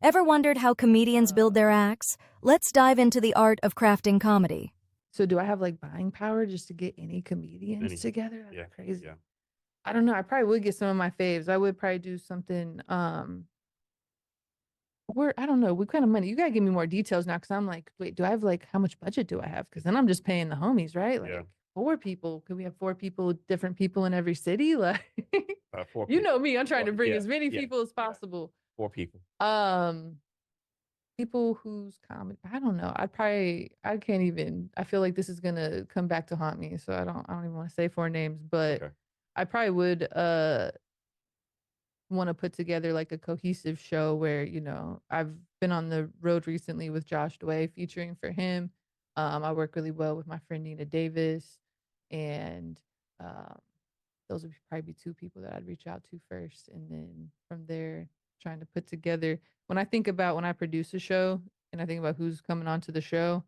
Ever wondered how comedians build their acts? Let's dive into the art of crafting comedy. So do I have like buying power just to get any comedians Any, together? That's yeah, crazy. yeah. I don't know. I probably would get some of my faves. I would probably do something. Where I don't know what kind of money. You gotta give me more details now, because I'm like, wait, do I have like how much budget do I have? Because then I'm just paying the homies, right? Yeah. Like four people. Could we have four people, different people in every city? Like, Four you people. know me. I'm trying to bring Yeah, as many yeah, people as yeah. possible. Four people. Um, People whose comedy, I don't know. I can't even. I feel like this is gonna come back to haunt me, so I don't even want to say four names, but Okay. I probably would want to put together like a cohesive show where, I've been on the road recently with Josh Dway featuring for him. I work really well with my friend Nina Davis, and um, those would probably be two people that I'd reach out to first, and then from there, trying to put together. When I think about when I produce a show, and I think about who's coming onto the show,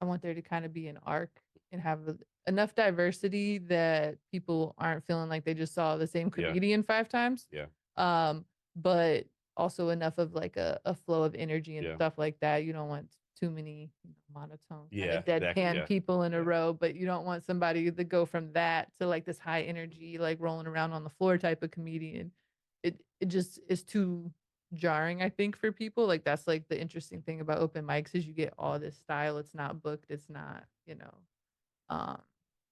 I want there to kind of be an arc and have enough diversity that people aren't feeling like they just saw the same Yeah, comedian five times. yeah, Um, but also enough of like a flow of energy and yeah, stuff like that. You don't want too many monotone kind yeah. of Exactly. deadpan Yeah, people in a yeah, row, but you don't want somebody to go from that to like this high energy, like rolling around on the floor type of comedian. It just is too jarring, I think, for people. Like that's like the interesting thing about open mics is you get all this style. It's not booked. It's not, um,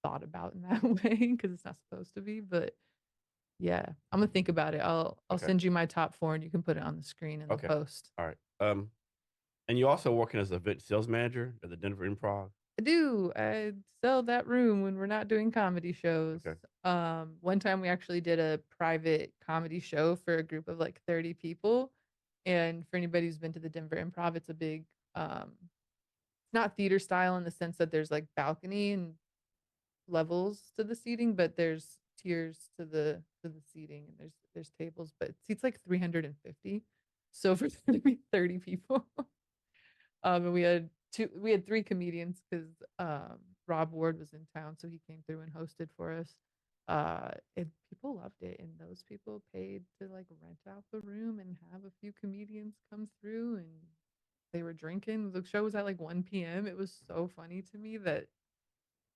thought about in that way because it's not supposed to be. But yeah, I'm gonna think about it. I'll Okay. send you my top four and you can put it on the screen in the Okay. post. All right. And you're also working as a event sales manager at the Denver Improv. I do. I sell that room when we're not doing comedy shows. Okay. One time we actually did a private comedy show for a group of like 30 people. And for anybody who's been to the Denver Improv, it's a big not theater style in the sense that there's like balcony and levels to the seating, but there's tiers to the seating, and there's tables, but it seats like 350. So for 30 people. And we had three comedians because Rob Ward was in town, so he came through and hosted for us. And people loved it, and those people paid to like rent out the room and have a few comedians come through, and they were drinking. The show was at like 1 p.m. It was so funny to me that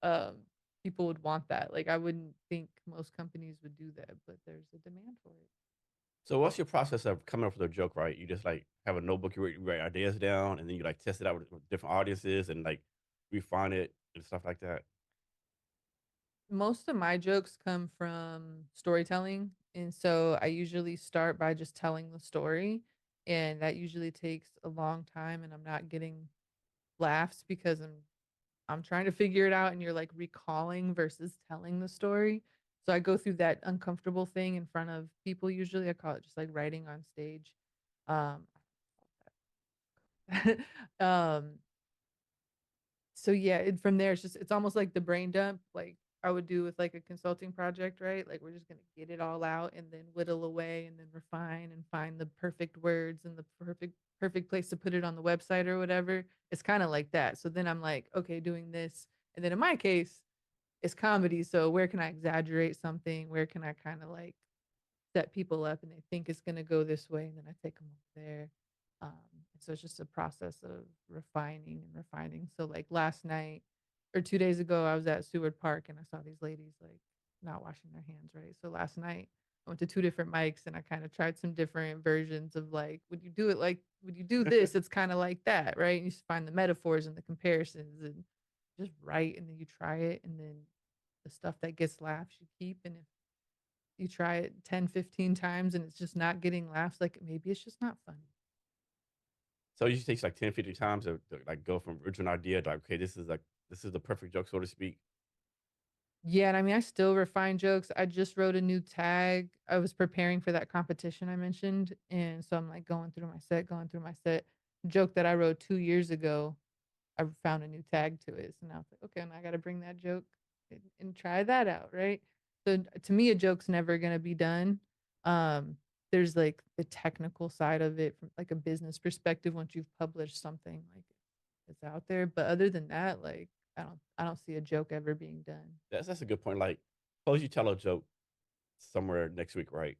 um people would want that. Like I wouldn't think most companies would do that, but there's a demand for it. So what's your process of coming up with a joke? Right. You just like have a notebook. You write ideas down, and then you like test it out with different audiences and like refine it and stuff like that. Most of my jokes come from storytelling, and so I usually start by just telling the story, and that usually takes a long time, and I'm not getting laughs because I'm trying to figure it out, and you're like recalling versus telling the story. So I go through that uncomfortable thing in front of people. Usually I call it just like writing on stage. Um um so yeah, from there it's almost like the brain dump, like I would do with like a consulting project, right? Like we're just gonna get it all out and then whittle away and then refine and find the perfect words and the perfect place to put it on the website or whatever. It's kind of like that. So then I'm like, okay, doing this. And then in my case, it's comedy. So where can I exaggerate something? Where can I kind of like set people up and they think it's gonna go this way, and then I take them over there. So it's just a process of refining and refining. So like last night or 2 days ago, I was at Seward Park and I saw these ladies like not washing their hands right. So last night I went to two different mics and I kind of tried some different versions of like, would you do it like, would you do this? It's kind of like that, right? And you just find the metaphors and the comparisons and just write, and then you try it, and then the stuff that gets laughs you keep, and if you try it 10, 15 times and it's just not getting laughs, like maybe it's just not funny. So it usually takes like 10, 50 times to like go from original idea to like, okay, this is the perfect joke, so to speak. Yeah, and I mean, I still refine jokes. I just wrote a new tag. I was preparing for that competition I mentioned, and so I'm like going through my set. Joke that I wrote 2 years ago, I found a new tag to it. So now it's like, okay, and I got to bring that joke and try that out, right? So to me, a joke's never gonna be done. Um, there's like the technical side of it from like a business perspective once you've published something like it's out there. But other than that, like I don't see a joke ever being done. That's a good point. Like, suppose you tell a joke somewhere next week, right?